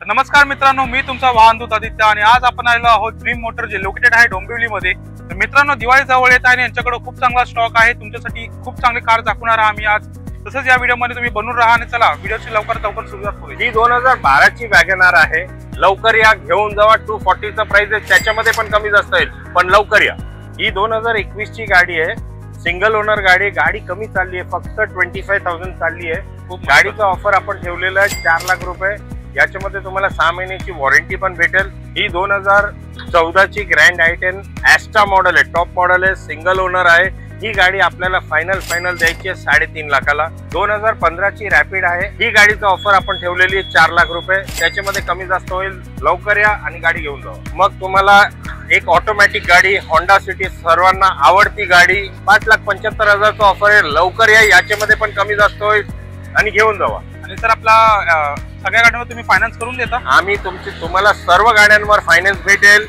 नमस्कार मित्रांनो, मी तुमचा वाहनदूत आदित्य आणि आज आपण आलेलो आहोत ड्रीम मोटर जे लोकेटेड आहे डोंबिवलीमध्ये। तर मित्रांनो, दिवाळी जवळ येत आहे आणि यांच्याकडे खूप चांगला स्टॉक आहे। तुमच्यासाठी खूप चांगली कार दाखवणार आम्ही आज। तसंच या व्हिडिओमध्ये तुम्ही बनून राहा आणि चला व्हिडिओची लवकरात लवकर सुरुवात करूया। ही 2012 ची वॅगनार आहे। लवकर या, घेऊन जावा। 240 चा प्राइस आहे, त्याच्यामध्ये पण कमी जास्त येईल, पण लवकर या। ही 2021 ची गाडी आहे, सिंगल ओनर गाडी। गाडी कमी चालली आहे, फक्त 25,000 चालली आहे। गाडीचा ऑफर आपण ठेवलेला आहे 4 लाख रुपये। याच्यामध्ये तुम्हाला 6 महिन्याची वॉरंटी पण भेटेल। ही 2014 ची ग्रँड i10 ॲस्टा मॉडेल आहे, टॉप मॉडेल आहे, सिंगल ओनर आहे। ही गाडी आपल्याला फायनल द्यायची आहे 3.5 लाखाला। 2015 ची रॅपिड आहे। ही गाडीचा ऑफर आपण ठेवलेली आहे 4 लाख रुपये, त्याच्यामध्ये कमी जास्त होईल। लवकर या आणि गाडी घेऊन जावा। मग तुम्हाला एक ऑटोमॅटिक गाडी होंडा सिटी, सर्वांना आवडती गाडी, 5,75,000चा ऑफर आहे। लवकर या, याच्यामध्ये पण कमी जास्त होईल आणि घेऊन जावा। आणि सर, आपला सगळ्या गाड्यांवर तुम्ही फायनान्स करून देता? आम्ही तुम्हाला सर्व गाड्यांवर फायनान्स भेटेल।